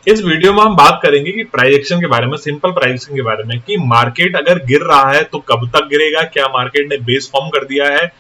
इस वीडियो में हम बात करेंगे कि प्राइस एक्शन के बारे में, सिंपल प्राइस एक्शन के बारे में, कि मार्केट अगर गिर रहा है तो कब तक गिरेगा, क्या मार्केट ने बेस फॉर्म कर दिया है,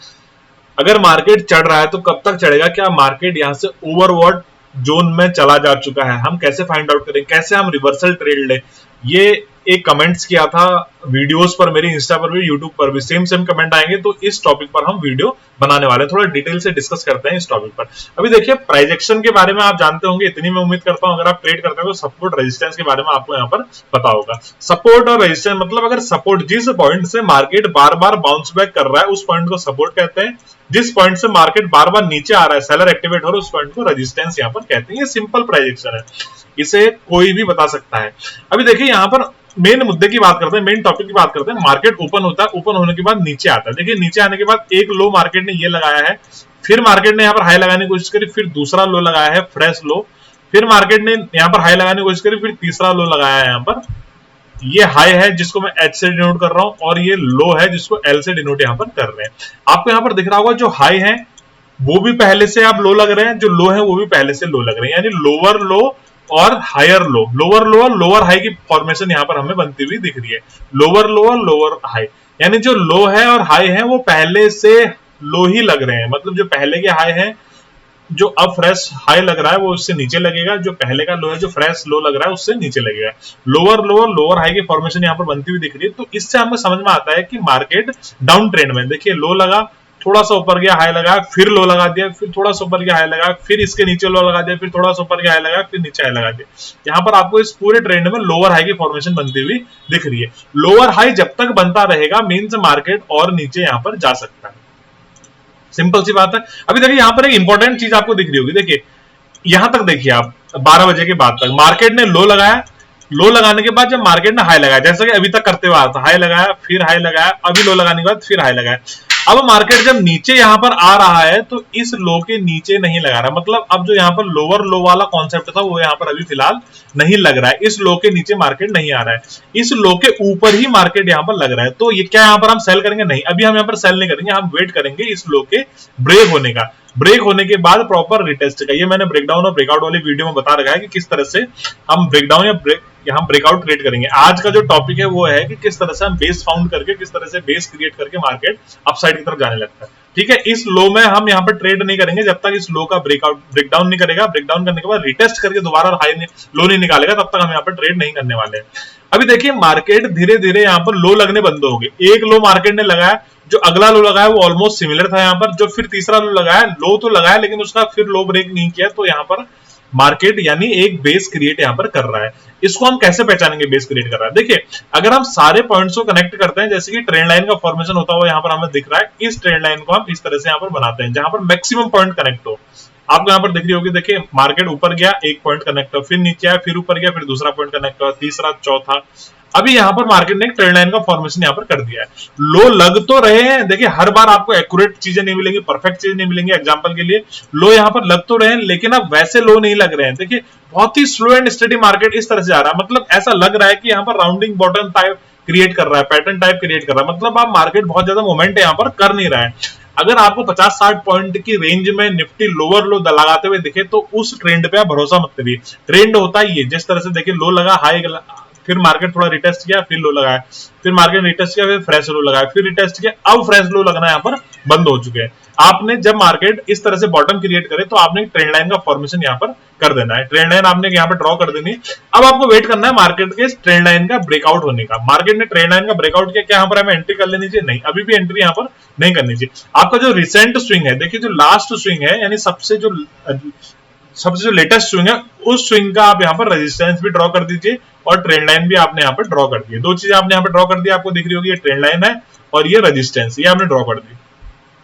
अगर मार्केट चढ़ रहा है तो कब तक चढ़ेगा, क्या मार्केट यहां से ओवरबॉट जोन में चला जा चुका है, हम कैसे फाइंड आउट करें, कैसे हम रिवर्सल ट्रेड लें। ये एक कमेंट्स किया था वीडियोस पर, मेरे इंस्टा पर भी, यूट्यूब पर भी सेम सेम कमेंट आएंगे, तो इस टॉपिक पर हम वीडियो बनाने वाले हैं, थोड़ा डिटेल से डिस्कस करते हैं इस टॉपिक पर। अभी देखिए, प्राइस एक्शन के बारे में आप जानते होंगे, इतनी मैं उम्मीद करता हूं, अगर आप ट्रेड करते हो तो सपोर्ट रेजिस्टेंस के बारे में आपको यहाँ पर पता होगा। सपोर्ट और रेजिस्टेंस मतलब अगर सपोर्ट, जिस पॉइंट से मार्केट बार बार बाउंस बैक कर रहा है उस पॉइंट को सपोर्ट कहते हैं, जिस पॉइंट से मार्केट बार बार नीचे आ रहा है, सेलर एक्टिवेट हो रहा है, उस पॉइंट को रेजिस्टेंस यहाँ पर कहते हैं। ये सिंपल प्राइस एक्शन है, इसे कोई भी बता सकता है। अभी देखिए यहाँ पर मेन मुद्दे की बात करते हैं, मेन टॉपिक की बात करते हैं। मार्केट ओपन होता है, ओपन होने के बाद नीचे आता है। देखिए नीचे आने के बाद एक लो मार्केट ने ये लगाया है, फिर मार्केट ने यहाँ पर हाई लगाने की कोशिश करी, फिर दूसरा लो लगाया है फ्रेश लो, फिर मार्केट ने यहाँ पर हाई लगाने की कोशिश करी, फिर तीसरा लो लगाया है। यहाँ पर ये हाई है जिसको मैं एच से डिनोट कर रहा हूं, और ये लो है जिसको एल से डिनोट यहाँ पर कर रहे हैं। आपको यहाँ पर दिख रहा होगा जो हाई है वो भी पहले से आप लो लग रहे हैं, जो लो है वो भी पहले से लो लग रहे हैं, यानी लोअर लो और हायर लो, लोअर लो और लोअर हाई की फॉर्मेशन यहाँ पर हमें बनती हुई दिख रही है। लोअर लो और लोअर हाई, यानी जो लो है और हाई है वो पहले से लो ही लग रहे हैं, मतलब जो पहले के हाई है, जो अब फ्रेश हाई लग रहा है वो उससे नीचे लगेगा, जो पहले का लो है, जो फ्रेश लो लग रहा है उससे नीचे लगेगा। लोअर लो और लोअर हाई की फॉर्मेशन यहाँ पर बनती हुई दिख रही है। तो इससे हमें समझ में आता है कि मार्केट डाउन ट्रेंड में, देखिए लो लगा, थोड़ा सा ऊपर गया, हाई लगाया, फिर लो लगा दिया, फिर थोड़ा सा ऊपर गया, हाई लगाया, फिर इसके नीचे लो लगा दिया, फिर थोड़ा सा ऊपर गया, हाई लगाया, फिर नीचे हाई लगा दिया। यहाँ पर आपको इस पूरे ट्रेंड में लोअर हाई की फॉर्मेशन बनती हुई दिख रही है। लोअर हाई जब तक बनता रहेगा मींस मार्केट और नीचे यहाँ पर जा सकता है, सिंपल सी बात है। अभी देखिए यहाँ पर एक इंपॉर्टेंट चीज आपको दिख रही होगी, देखिए यहां तक देखिए आप 12 बजे के बाद तक मार्केट ने लो लगाया, लो लगाने के बाद जब मार्केट ने हाई लगाया, जैसे कि अभी तक करते हुए आता, हाई लगाया, फिर हाई लगाया, अभी लो लगाने के बाद फिर हाई लगाया। अब मार्केट जब नीचे यहां पर आ रहा है तो इस लो के नीचे नहीं लगा रहा, मतलब अब जो यहाँ पर लोअर लो वाला कॉन्सेप्ट था वो यहाँ पर अभी फिलहाल नहीं लग रहा है, इस लो के नीचे मार्केट नहीं आ रहा है, इस लो के ऊपर ही मार्केट यहाँ पर लग रहा है। तो ये क्या यहाँ पर हम सेल करेंगे? नहीं, अभी हम यहाँ पर सेल नहीं करेंगे, हम वेट करेंगे इस लो के ब्रेक होने का, ब्रेक होने के बाद प्रॉपर रिटेस्ट का। ये मैंने ब्रेकडाउन और ब्रेकआउट वाली वीडियो में बता रखा है कि किस तरह से हम ब्रेकडाउन या यहाँ ब्रेकआउट क्रिएट करेंगे। आज का जो टॉपिक है वो है कि किस तरह से हम बेस फाउंड करके, किस तरह से बेस क्रिएट करके मार्केट अपसाइड की तरफ जाने लगता है। ठीक है, इस लो में हम यहाँ पर ट्रेड नहीं करेंगे जब तक इस लो का ब्रेकडाउन नहीं करेगा, ब्रेकडाउन करने के बाद रिटेस्ट करके दोबारा हाई लो नहीं निकालेगा, तब तक हम यहाँ पर ट्रेड नहीं करने वाले हैं। अभी देखिए मार्केट धीरे धीरे यहाँ पर लो लगने बंद हो गए। एक लो मार्केट ने लगाया, जो अगला लो लगाया वो ऑलमोस्ट सिमिलर था यहाँ पर, जो फिर तीसरा लो लगाया, लो तो लगाया लेकिन उसका फिर लो ब्रेक नहीं किया, तो यहाँ पर मार्केट यानी एक बेस क्रिएट यहाँ पर कर रहा है। इसको हम कैसे पहचानेंगे बेस क्रिएट कर रहा है? देखिए अगर हम सारे पॉइंट्स को कनेक्ट करते हैं, जैसे कि ट्रेंड लाइन का फॉर्मेशन होता हुआ यहाँ पर हमें दिख रहा है, इस ट्रेंड लाइन को हम इस तरह से यहाँ पर बनाते हैं जहां पर मैक्सिमम पॉइंट कनेक्ट हो। आपको यहाँ पर दिख रही होगी, देखिए मार्केट ऊपर गया, एक पॉइंट कनेक्ट हुआ, फिर नीचे आया, फिर ऊपर गया, फिर दूसरा पॉइंट कनेक्ट हुआ, तीसरा, चौथा। अभी यहाँ पर मार्केट ने एक ट्रेंड लाइन का फॉर्मेशन यहाँ पर कर दिया है। लो लग तो रहे हैं, देखिए हर बार आपको एक्यूरेट चीजें नहीं मिलेंगी, परफेक्ट चीजें नहीं मिलेंगी। एग्जांपल के लिए लो यहाँ पर लग तो रहे हैं लेकिन अब वैसे लो नहीं लग रहे हैं। देखिए बहुत ही स्लो एंड स्टडी मार्केट इस तरह से जा रहा है, मतलब ऐसा लग रहा है कि यहाँ पर राउंडिंग बॉटम टाइप क्रिएट कर रहा है, पैटर्न टाइप क्रिएट कर रहा है, मतलब आप मार्केट बहुत ज्यादा मोमेंट यहाँ पर कर नहीं रहा है। अगर आपको 50-60 पॉइंट की रेंज में निफ्टी लोअर लो लगाते हुए दिखे तो उस ट्रेंड पे आप भरोसा मत करिए। ट्रेंड होता ही है जिस तरह से, देखिए लो लगा, हाई, फिर मार्केट थोड़ा रिटेस्ट किया, फिर लो लगाया, फिर मार्केट रिटेस्ट किया, फिर फ्रेश लो लगाया, फिर रिटेस्ट किया, अब फ्रेश लो लगना यहाँ पर बंद हो चुके हैं। आपने जब मार्केट इस तरह से बॉटम क्रिएट करे तो आपने ट्रेंड लाइन का फॉर्मेशन यहाँ पर कर देना है, ट्रेंड लाइन आपने यहाँ पर ड्रॉ कर देनी है। अब आपको वेट करना है मार्केट के ट्रेंड लाइन का ब्रेकआउट होने का। मार्केट ने ट्रेंड लाइन का ब्रेकआउट किया, क्या यहाँ पर हमें एंट्री कर लेनी चाहिए? नहीं, अभी भी एंट्री यहाँ पर नहीं करनी चाहिए। आपका जो रिसेंट स्विंग है, देखिए जो लास्ट स्विंग है, यानी सबसे जो लेटेस्ट स्विंग है, उस स्विंग का आप यहाँ पर रेजिस्टेंस भी ड्रॉ कर दीजिए और ट्रेंड लाइन भी आपने यहाँ पर ड्रॉ कर दी। दो चीजें आपने यहाँ पर ड्रॉ कर दी, आपको दिख रही होगी, ये ट्रेंड लाइन है और ये रेजिस्टेंस, ये आपने ड्रॉ कर दी।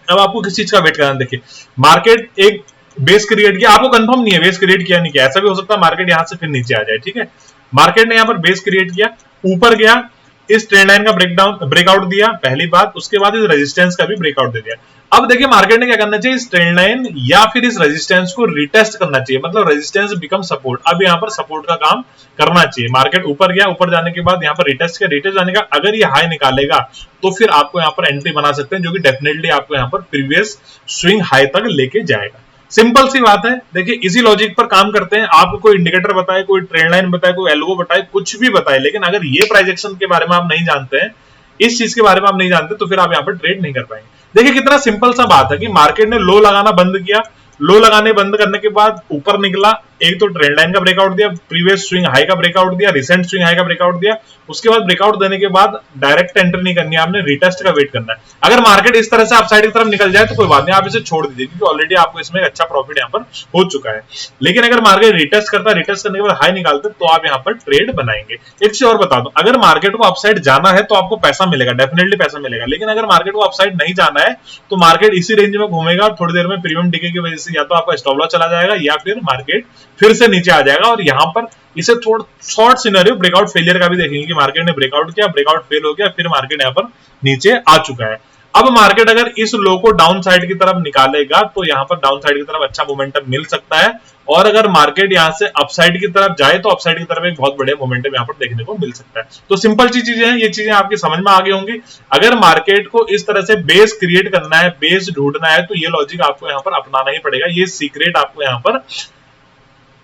अब आपको किस चीज का वेट करना है? देखिए मार्केट एक बेस क्रिएट किया, आपको कंफर्म नहीं है बेस क्रिएट किया नहीं किया, ऐसा भी हो सकता है मार्केट यहां से फिर नीचे आ जाए। ठीक है, मार्केट ने यहाँ पर बेस क्रिएट किया, ऊपर गया, इस ट्रेंड लाइन का ब्रेकआउट दिया पहली बात, उसके बाद इस रेजिस्टेंस का भी ब्रेकआउट दे दिया। अब देखिए मार्केट ने क्या करना चाहिए, इस ट्रेंड लाइन या फिर इस रेजिस्टेंस को रिटेस्ट करना चाहिए, मतलब रेजिस्टेंस बिकम सपोर्ट। अब यहाँ पर सपोर्ट का काम करना चाहिए। मार्केट ऊपर गया, ऊपर जाने के बाद यहाँ पर रिटेस्ट किया, रिटेस्ट जाने का अगर ये हाई निकालेगा तो फिर आपको यहाँ पर एंट्री बना सकते हैं, जो कि डेफिनेटली आपको यहाँ पर प्रीवियस स्विंग हाई तक लेके जाएगा। सिंपल सी बात है। देखिए इसी लॉजिक पर काम करते हैं। आपको कोई इंडिकेटर बताए, कोई ट्रेंड लाइन बताए, कोई एल्गो बताए, कुछ भी बताए, लेकिन अगर ये प्राइस एक्शन के बारे में आप नहीं जानते हैं, इस चीज के बारे में आप नहीं जानते, तो फिर आप यहाँ पर ट्रेड नहीं कर पाएंगे। देखिए कितना सिंपल सा बात है कि मार्केट ने लो लगाना बंद किया, लो लगाने बंद करने के बाद ऊपर निकला, एक तो ट्रेंड लाइन का ब्रेकआउट दिया, प्रीवियस स्विंग हाई का ब्रेकआउट दिया, रिसेंट स्विंग हाई का ब्रेकआउट दिया, उसके बाद ब्रेकआउट देने के बाद डायरेक्ट एंटर नहीं करनी है, आपने रिटेस्ट का वेट करना है। अगर मार्केट इस तरह से अपसाइड की तरफ निकल जाए तो कोई बात नहीं, आप इसे छोड़ दीजिए, क्योंकि ऑलरेडी आपको इसमें अच्छा प्रॉफिट यहाँ पर हो चुका है। लेकिन अगर मार्केट रिटेस्ट करता है, रिटेस्ट करने के बाद हाई निकालते, तो आप यहाँ पर ट्रेड बनाएंगे। एक चीज और बता दो, अगर मार्केट को अपसाइड जाना है तो आपको पैसा मिलेगा, डेफिनेटली पैसा मिलेगा। लेकिन अगर मार्केट को अपसाइड नहीं जाना है तो मार्केट इसी रेंज में घूमेगा, थोड़ी देर में प्रीमियम डिके की वजह से या तो आपका स्टॉप लॉस चला जाएगा या फिर मार्केट फिर से नीचे आ जाएगा। और यहाँ पर इसे थोड़ा शॉर्ट सिनेरियो ब्रेकआउट फेलियर का भी देखेंगे कि मार्केट ने ब्रेकआउट किया, ब्रेकआउट फेल हो गया, फिर मार्केट यहाँ पर नीचे आ चुका है। अब मार्केट अगर इस लो को डाउन साइड की तरफ निकालेगा तो यहाँ पर डाउन साइड की तरफ अच्छा मोमेंटम मिल सकता है। और अगर मार्केट यहाँ से अपसाइड की तरफ जाए तो अपसाइड की तरफ एक बहुत बढ़िया मोमेंटम यहाँ पर देखने को मिल सकता है। तो सिंपल सी चीजें हैं, ये चीजें आपकी समझ में आ गई होंगी। अगर मार्केट को इस तरह से बेस क्रिएट करना है, बेस ढूंढना है, तो ये लॉजिक आपको यहाँ पर अपनाना ही पड़ेगा, ये सीक्रेट आपको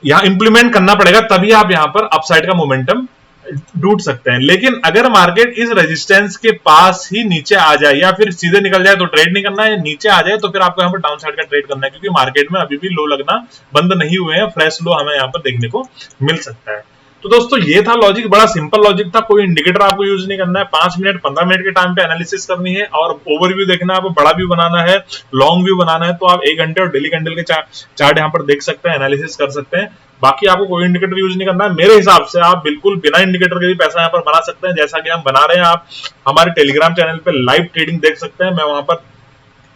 यहाँ इंप्लीमेंट करना पड़ेगा, तभी आप यहाँ पर अपसाइड का मोमेंटम ढूंढ सकते हैं। लेकिन अगर मार्केट इस रेजिस्टेंस के पास ही नीचे आ जाए या फिर सीधे निकल जाए तो ट्रेड नहीं करना है, नीचे आ जाए तो फिर आपको यहाँ पर डाउन साइड का ट्रेड करना है, क्योंकि मार्केट में अभी भी लो लगना बंद नहीं हुए हैं, फ्रेश लो हमें यहाँ पर देखने को मिल सकता है। तो दोस्तों ये था लॉजिक, बड़ा सिंपल लॉजिक था, कोई इंडिकेटर आपको यूज नहीं करना है, 5 मिनट 15 मिनट के टाइम पे एनालिसिस करनी है और ओवरव्यू देखना है, आपको बड़ा व्यू बनाना है, लॉन्ग व्यू बनाना है, तो आप 1 घंटे और डेली कैंडल के चार्ट यहाँ पर देख सकते हैं, एनालिसिस कर सकते हैं। बाकी आपको कोई इंडिकेटर यूज नहीं करना है। मेरे हिसाब से आप बिल्कुल बिना इंडिकेटर के भी पैसा यहाँ पर बना सकते हैं, जैसा कि हम बना रहे हैं। आप हमारे टेलीग्राम चैनल पे लाइव ट्रेडिंग देख सकते हैं, मैं वहां पर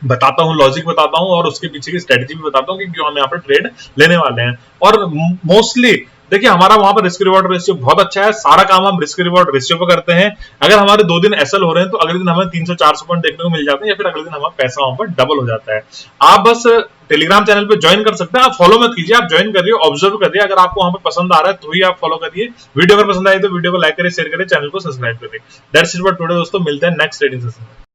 बताता हूँ, लॉजिक बताता हूँ और उसके पीछे की स्ट्रेटजी भी बताता हूँ कि क्यों हम यहाँ पर ट्रेड लेने वाले हैं। और मोस्टली देखिए हमारा वहां पर रिस्क रिवॉर्ड रेशियो बहुत अच्छा है, सारा काम हम रिस्क रिवॉर्ड रेशियो पर करते हैं। अगर हमारे 2 दिन एसएल हो रहे हैं तो अगले दिन हमें 300-400 पॉइंट देखने को मिल जाते हैं, या फिर अगले दिन हमारा पैसा वहां पर डबल हो जाता है। आप बस टेलीग्राम चैनल पे ज्वाइन कर सकते हैं, आप फॉलो मत कीजिए, आप ज्वाइन करिए, ऑब्जर्व करिए, अगर आपको वहां पर पसंद आ रहा है तो ही आप फॉलो करिए। वीडियो अगर पसंद आए तो वीडियो को लाइक करिए, शेयर करिए, चैनल को सब्सक्राइब करिए। दैट्स इट फॉर टुडे दोस्तों, मिलते हैं नेक्स्ट ट्रेडिंग सेशन में।